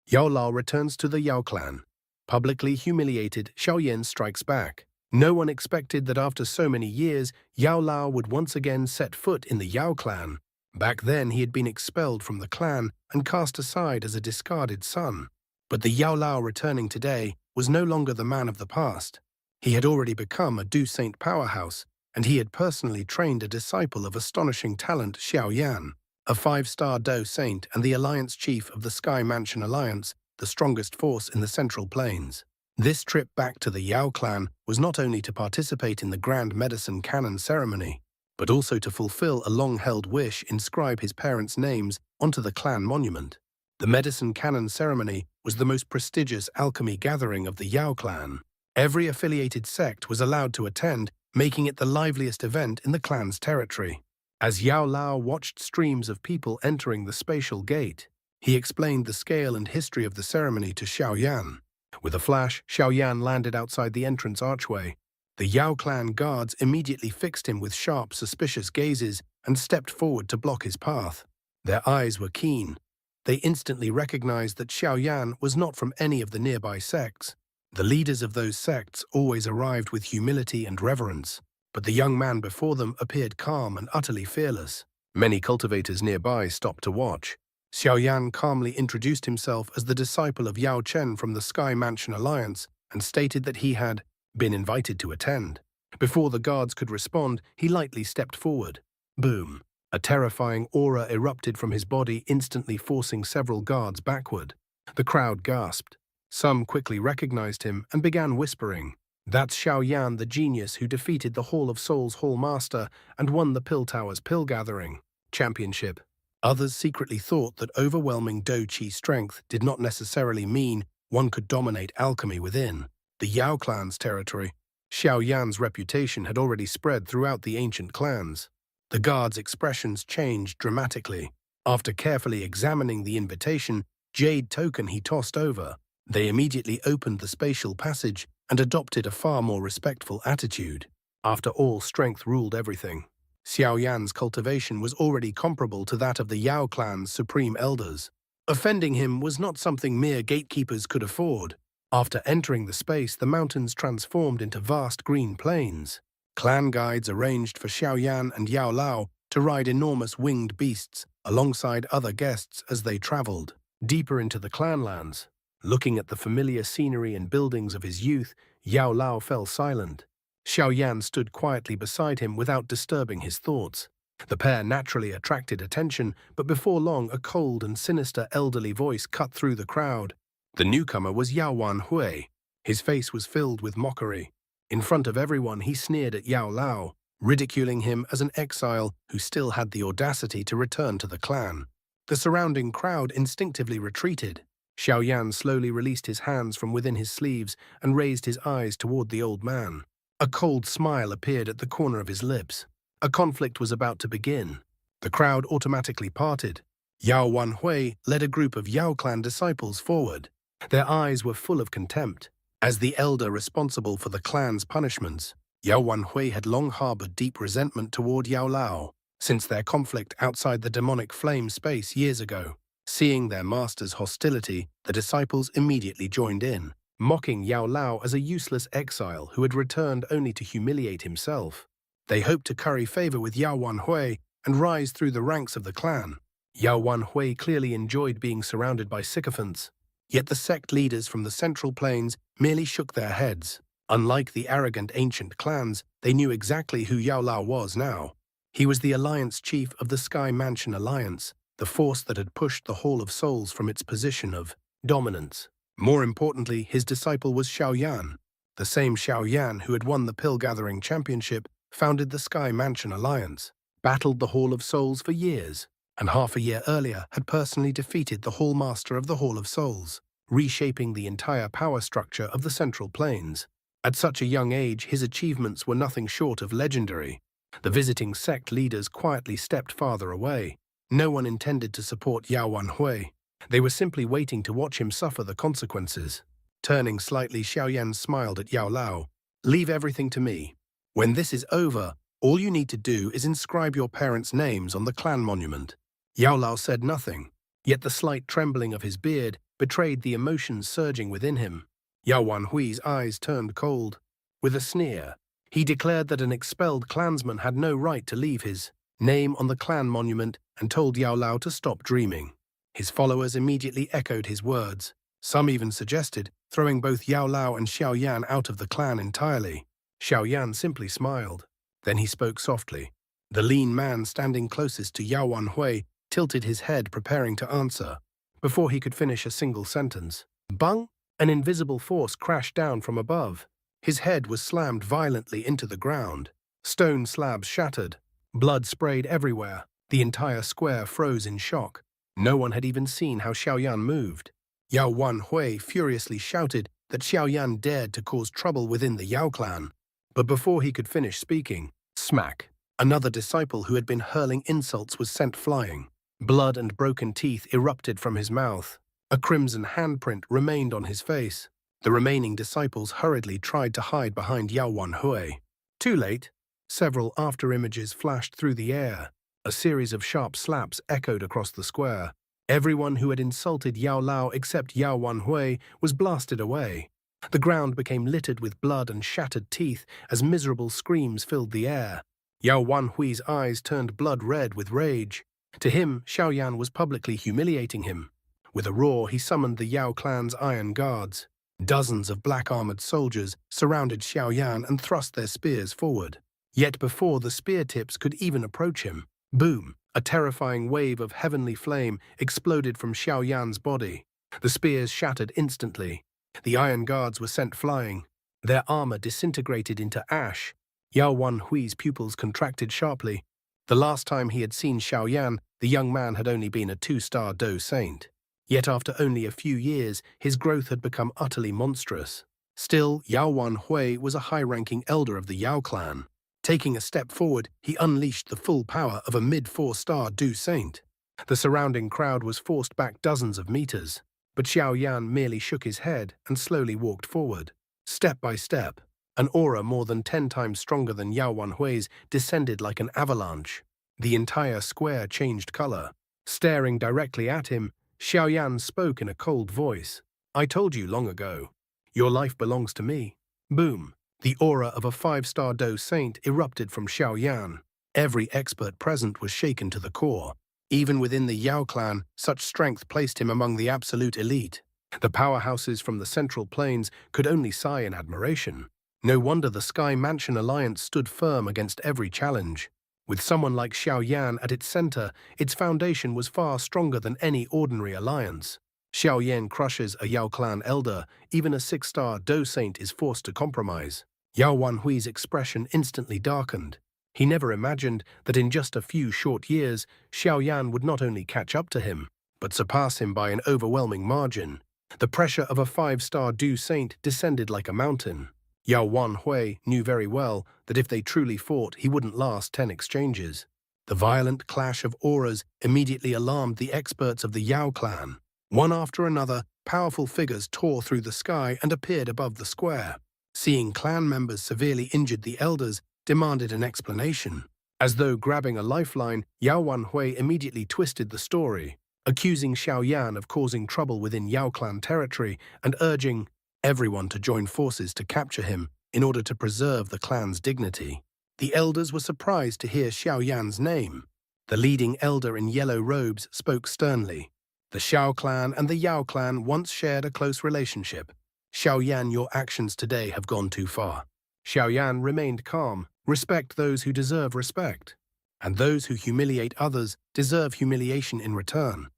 Yao Lao returns to the Yao clan. Publicly humiliated, Xiao Yan strikes back. No one expected that after so many years, Yao Lao would once again set foot in the Yao clan. Back then, he had been expelled from the clan and cast aside as a discarded son. But the Yao Lao returning today was no longer the man of the past. He had already become a Du Saint powerhouse, and he had personally trained a disciple of astonishing talent, Xiao Yan, a 5-star Do Saint and the Alliance Chief of the Sky Mansion Alliance, the strongest force in the Central Plains. This trip back to the Yao clan was not only to participate in the Grand Medicine Canon ceremony, but also to fulfill a long-held wish: inscribe his parents' names onto the clan monument. The Medicine Canon ceremony was the most prestigious alchemy gathering of the Yao clan. Every affiliated sect was allowed to attend, making it the liveliest event in the clan's territory. As Yao Lao watched streams of people entering the spatial gate, he explained the scale and history of the ceremony to Xiao Yan. With a flash, Xiao Yan landed outside the entrance archway. The Yao clan guards immediately fixed him with sharp, suspicious gazes and stepped forward to block his path. Their eyes were keen. They instantly recognized that Xiao Yan was not from any of the nearby sects. The leaders of those sects always arrived with humility and reverence, but the young man before them appeared calm and utterly fearless. Many cultivators nearby stopped to watch. Xiao Yan calmly introduced himself as the disciple of Yao Chen from the Sky Mansion Alliance and stated that he had been invited to attend. Before the guards could respond, he lightly stepped forward. Boom! A terrifying aura erupted from his body, instantly forcing several guards backward. The crowd gasped. Some quickly recognized him and began whispering, "That's Xiao Yan, the genius who defeated the Hall of Souls Hall Master and won the Pill Tower's Pill Gathering Championship." Others secretly thought that overwhelming Do Qi strength did not necessarily mean one could dominate alchemy within the Yao clan's territory. Xiao Yan's reputation had already spread throughout the ancient clans. The guards' expressions changed dramatically. After carefully examining the invitation jade token he tossed over, they immediately opened the spatial passage and adopted a far more respectful attitude. After all, strength ruled everything. Xiao Yan's cultivation was already comparable to that of the Yao clan's supreme elders. Offending him was not something mere gatekeepers could afford. After entering the space, the mountains transformed into vast green plains. Clan guides arranged for Xiao Yan and Yao Lao to ride enormous winged beasts alongside other guests as they traveled deeper into the clanlands. Looking at the familiar scenery and buildings of his youth, Yao Lao fell silent. Xiao Yan stood quietly beside him without disturbing his thoughts. The pair naturally attracted attention, but before long a cold and sinister elderly voice cut through the crowd. The newcomer was Yao Wanhui. His face was filled with mockery. In front of everyone, he sneered at Yao Lao, ridiculing him as an exile who still had the audacity to return to the clan. The surrounding crowd instinctively retreated. Xiao Yan slowly released his hands from within his sleeves and raised his eyes toward the old man. A cold smile appeared at the corner of his lips. A conflict was about to begin. The crowd automatically parted. Yao Wanhui led a group of Yao clan disciples forward. Their eyes were full of contempt. As the elder responsible for the clan's punishments, Yao Wanhui had long harbored deep resentment toward Yao Lao since their conflict outside the demonic flame space years ago. Seeing their master's hostility, the disciples immediately joined in, mocking Yao Lao as a useless exile who had returned only to humiliate himself. They hoped to curry favor with Yao Wanhui and rise through the ranks of the clan. Yao Wanhui clearly enjoyed being surrounded by sycophants. Yet the sect leaders from the Central Plains merely shook their heads. Unlike the arrogant ancient clans, they knew exactly who Yao Lao was now. He was the Alliance Chief of the Sky Mansion Alliance, the force that had pushed the Hall of Souls from its position of dominance. More importantly, his disciple was Xiao Yan. The same Xiao Yan who had won the Pill Gathering Championship, founded the Sky Mansion Alliance, battled the Hall of Souls for years, and half a year earlier had personally defeated the Hall Master of the Hall of Souls, reshaping the entire power structure of the Central Plains. At such a young age, his achievements were nothing short of legendary. The visiting sect leaders quietly stepped farther away. No one intended to support Yao Wanhui. They were simply waiting to watch him suffer the consequences. Turning slightly, Xiao Yan smiled at Yao Lao. "Leave everything to me. When this is over, all you need to do is inscribe your parents' names on the clan monument." Yao Lao said nothing, yet the slight trembling of his beard betrayed the emotions surging within him. Yao Wanhui's eyes turned cold. With a sneer, he declared that an expelled clansman had no right to leave his name on the clan monument and told Yao Lao to stop dreaming. His followers immediately echoed his words. Some even suggested throwing both Yao Lao and Xiao Yan out of the clan entirely. Xiao Yan simply smiled. Then he spoke softly. The lean man standing closest to Yao Wanhui tilted his head, preparing to answer. Before he could finish a single sentence, bang! An invisible force crashed down from above. His head was slammed violently into the ground. Stone slabs shattered. Blood sprayed everywhere. The entire square froze in shock. No one had even seen how Xiao Yan moved. Yao Wanhui furiously shouted that Xiao Yan dared to cause trouble within the Yao clan. But before he could finish speaking, smack! Another disciple who had been hurling insults was sent flying. Blood and broken teeth erupted from his mouth. A crimson handprint remained on his face. The remaining disciples hurriedly tried to hide behind Yao Wanhui. Too late. Several after-images flashed through the air. A series of sharp slaps echoed across the square. Everyone who had insulted Yao Lao except Yao Wanhui was blasted away. The ground became littered with blood and shattered teeth as miserable screams filled the air. Yao Wanhui's eyes turned blood red with rage. To him, Xiao Yan was publicly humiliating him. With a roar, he summoned the Yao clan's iron guards. Dozens of black-armored soldiers surrounded Xiao Yan and thrust their spears forward. Yet before the spear tips could even approach him, boom! A terrifying wave of heavenly flame exploded from Xiao Yan's body. The spears shattered instantly. The iron guards were sent flying. Their armor disintegrated into ash. Yao Wanhui's pupils contracted sharply. The last time he had seen Xiao Yan, the young man had only been a 2-star Do saint. Yet after only a few years, his growth had become utterly monstrous. Still, Yao Wanhui was a high-ranking elder of the Yao clan. Taking a step forward, he unleashed the full power of a mid-4-star Do saint. The surrounding crowd was forced back dozens of meters, but Xiao Yan merely shook his head and slowly walked forward. Step by step, an aura more than 10 times stronger than Yao Wanhui's descended like an avalanche. The entire square changed color. Staring directly at him, Xiao Yan spoke in a cold voice. "I told you long ago. Your life belongs to me." Boom! The aura of a 5-star Do saint erupted from Xiao Yan. Every expert present was shaken to the core. Even within the Yao clan, such strength placed him among the absolute elite. The powerhouses from the Central Plains could only sigh in admiration. No wonder the Sky Mansion Alliance stood firm against every challenge. With someone like Xiao Yan at its center, its foundation was far stronger than any ordinary alliance. Xiao Yan crushes a Yao clan elder, even a 6-star Do saint is forced to compromise. Yao Wanhui's expression instantly darkened. He never imagined that in just a few short years, Xiao Yan would not only catch up to him, but surpass him by an overwhelming margin. The pressure of a 5-star Do saint descended like a mountain. Yao Wanhui knew very well that if they truly fought, he wouldn't last 10 exchanges. The violent clash of auras immediately alarmed the experts of the Yao clan. One after another, powerful figures tore through the sky and appeared above the square. Seeing clan members severely injured, the elders demanded an explanation. As though grabbing a lifeline, Yao Wanhui immediately twisted the story, accusing Xiao Yan of causing trouble within Yao clan territory and urging everyone to join forces to capture him in order to preserve the clan's dignity. The elders were surprised to hear Xiao Yan's name. The leading elder in yellow robes spoke sternly. The Xiao clan and the Yao clan once shared a close relationship. Xiao Yan, your actions today have gone too far. Xiao Yan remained calm. Respect those who deserve respect, and those who humiliate others deserve humiliation in return.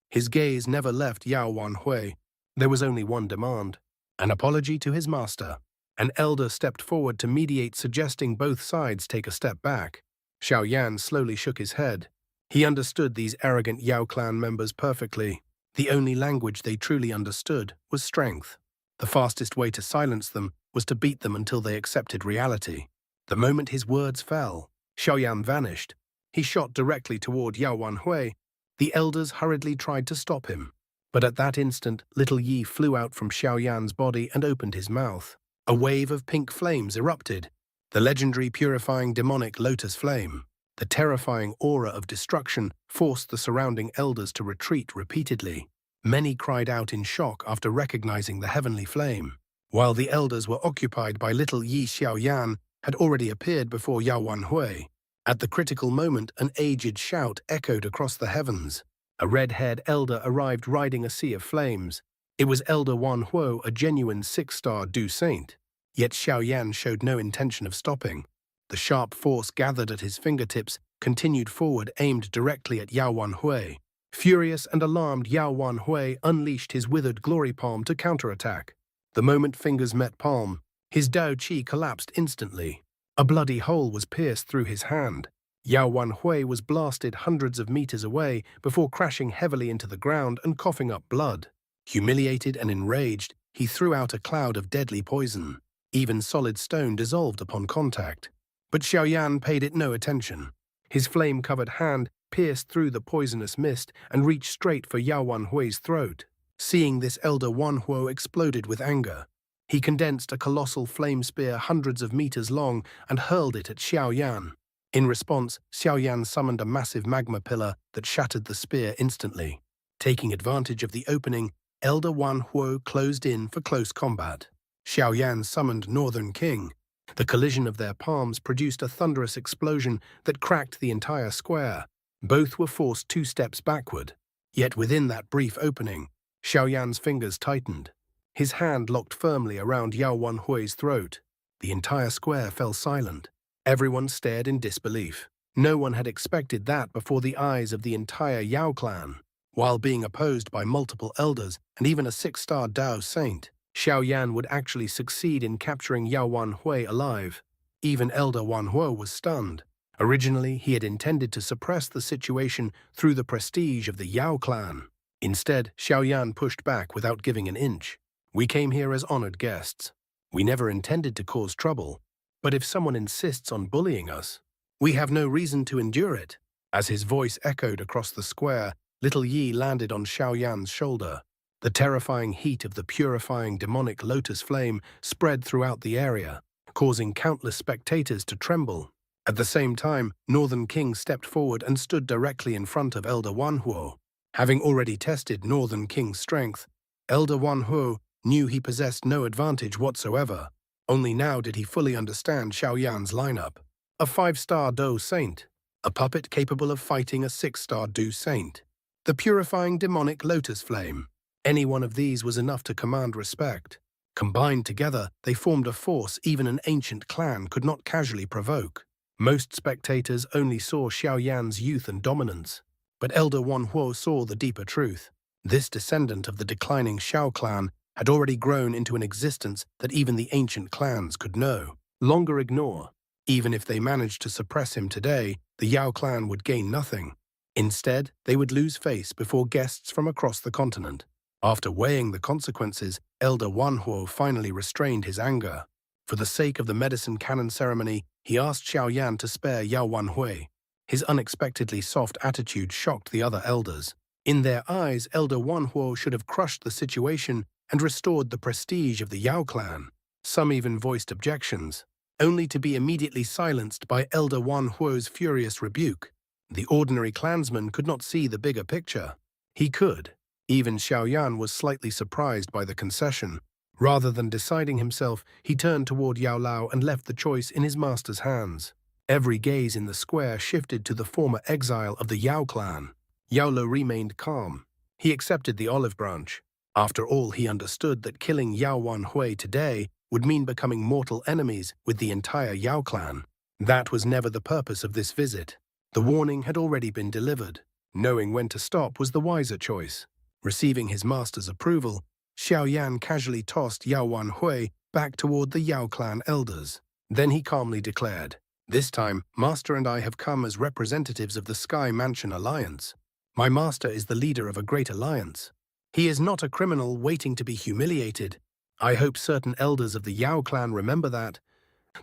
His gaze never left Yao Wanhui. There was only one demand: an apology to his master. An elder stepped forward to mediate, suggesting both sides take a step back. Xiao Yan slowly shook his head. He understood these arrogant Yao clan members perfectly. The only language they truly understood was strength. The fastest way to silence them was to beat them until they accepted reality. The moment his words fell, Xiao Yan vanished. He shot directly toward Yao Wanhui. The elders hurriedly tried to stop him. But at that instant, little Yi flew out from Xiao Yan's body and opened his mouth. A wave of pink flames erupted. The legendary purifying demonic lotus flame. The terrifying aura of destruction forced the surrounding elders to retreat repeatedly. Many cried out in shock after recognizing the heavenly flame. While the elders were occupied by little Yi Xiaoyan had already appeared before Yao Wanhui. At the critical moment, an aged shout echoed across the heavens. A red-haired elder arrived riding a sea of flames. It was Elder Wanhuo, a genuine 6-star Du Saint. Yet Xiaoyan showed no intention of stopping. The sharp force gathered at his fingertips continued forward, aimed directly at Yao Wanhui. Furious and alarmed, Yao Wanhui unleashed his withered glory palm to counterattack. The moment fingers met palm, his Dao Qi collapsed instantly. A bloody hole was pierced through his hand. Yao Wanhui was blasted hundreds of meters away before crashing heavily into the ground and coughing up blood. Humiliated and enraged, he threw out a cloud of deadly poison. Even solid stone dissolved upon contact. But Xiaoyan paid it no attention. His flame-covered hand pierced through the poisonous mist and reached straight for Yao Wanhui's throat. Seeing this, Elder Wanhuo exploded with anger. He condensed a colossal flame spear hundreds of meters long and hurled it at Xiaoyan. In response, Xiaoyan summoned a massive magma pillar that shattered the spear instantly. Taking advantage of the opening, Elder Wanhuo closed in for close combat. Xiaoyan summoned Northern King. The collision of their palms produced a thunderous explosion that cracked the entire square. Both were forced 2 steps backward. Yet within that brief opening, Xiaoyan's fingers tightened. His hand locked firmly around Yao Wanhui's throat. The entire square fell silent. Everyone stared in disbelief. No one had expected that before the eyes of the entire Yao clan. While being opposed by multiple elders and even a 6-star Dao Saint, Xiaoyan would actually succeed in capturing Yao Wanhui alive. Even Elder Wanhuo was stunned. Originally, he had intended to suppress the situation through the prestige of the Yao clan. Instead, Xiaoyan pushed back without giving an inch. "We came here as honored guests. We never intended to cause trouble, but if someone insists on bullying us, we have no reason to endure it." As his voice echoed across the square, little Yi landed on Xiaoyan's shoulder. The terrifying heat of the purifying demonic lotus flame spread throughout the area, causing countless spectators to tremble. At the same time, Northern King stepped forward and stood directly in front of Elder Wanhuo. Having already tested Northern King's strength, Elder Wanhuo knew he possessed no advantage whatsoever. Only now did he fully understand Xiaoyan's lineup. A 5-star Do Saint, a puppet capable of fighting a 6-star Du Saint, the purifying demonic lotus flame. Any one of these was enough to command respect. Combined together, they formed a force even an ancient clan could not casually provoke. Most spectators only saw Xiaoyan's youth and dominance, but Elder Wanhuo saw the deeper truth. This descendant of the declining Xiao clan had already grown into an existence that even the ancient clans could no longer ignore. Even if they managed to suppress him today, the Yao clan would gain nothing. Instead, they would lose face before guests from across the continent. After weighing the consequences, Elder Wanhuo finally restrained his anger. For the sake of the medicine cannon ceremony, he asked Xiaoyan to spare Yao Wanhui. His unexpectedly soft attitude shocked the other elders. In their eyes, Elder Wanhuo should have crushed the situation and restored the prestige of the Yao clan. Some even voiced objections, only to be immediately silenced by Elder Wanhuo's furious rebuke. The ordinary clansman could not see the bigger picture. He could. Even Xiaoyan was slightly surprised by the concession. Rather than deciding himself, he turned toward Yao Lao and left the choice in his master's hands. Every gaze in the square shifted to the former exile of the Yao clan. Yao Lao remained calm. He accepted the olive branch. After all, he understood that killing Yao Wanhui today would mean becoming mortal enemies with the entire Yao clan. That was never the purpose of this visit. The warning had already been delivered. Knowing when to stop was the wiser choice. Receiving his master's approval, Xiaoyan casually tossed Yao Wanhui back toward the Yao clan elders. Then he calmly declared, "This time, Master and I have come as representatives of the Sky Mansion Alliance. My master is the leader of a great alliance. He is not a criminal waiting to be humiliated. I hope certain elders of the Yao clan remember that."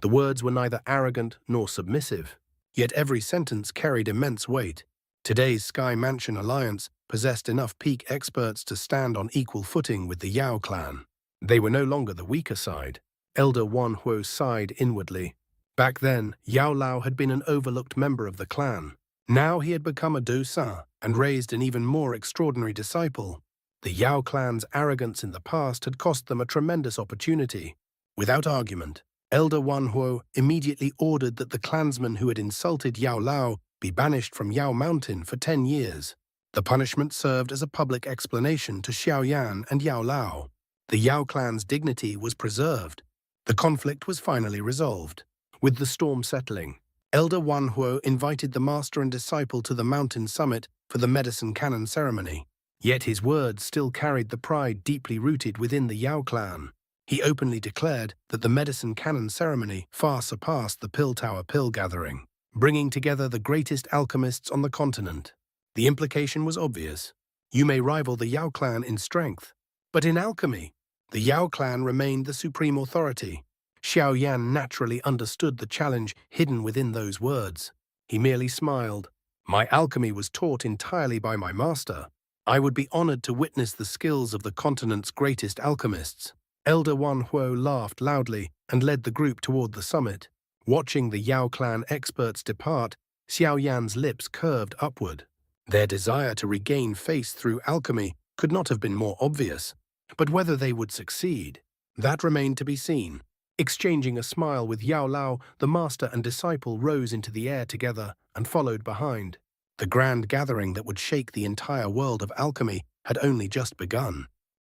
The words were neither arrogant nor submissive, yet every sentence carried immense weight. Today's Sky Mansion Alliance possessed enough peak experts to stand on equal footing with the Yao clan. They were no longer the weaker side. Elder Wanhuo sighed inwardly. Back then, Yao Lao had been an overlooked member of the clan. Now he had become a docent and raised an even more extraordinary disciple. The Yao clan's arrogance in the past had cost them a tremendous opportunity. Without argument, Elder Wan Huo immediately ordered that the clansman who had insulted Yao Lao be banished from Yao Mountain for 10 years. The punishment served as a public explanation to Xiao Yan and Yao Lao. The Yao clan's dignity was preserved. The conflict was finally resolved. With the storm settling, Elder Wan Huo invited the master and disciple to the mountain summit for the medicine cannon ceremony. Yet his words still carried the pride deeply rooted within the Yao clan. He openly declared that the medicine cannon ceremony far surpassed the Pill Tower Pill gathering, bringing together the greatest alchemists on the continent. The implication was obvious. You may rival the Yao clan in strength, but in alchemy, the Yao clan remained the supreme authority. Xiao Yan naturally understood the challenge hidden within those words. He merely smiled. My alchemy was taught entirely by my master. I would be honored to witness the skills of the continent's greatest alchemists. Elder Wan Huo laughed loudly and led the group toward the summit. Watching the Yao clan experts depart, Xiao Yan's lips curved upward. Their desire to regain face through alchemy could not have been more obvious. But whether they would succeed, that remained to be seen. Exchanging a smile with Yao Lao, the master and disciple rose into the air together and followed behind. The grand gathering that would shake the entire world of alchemy had only just begun.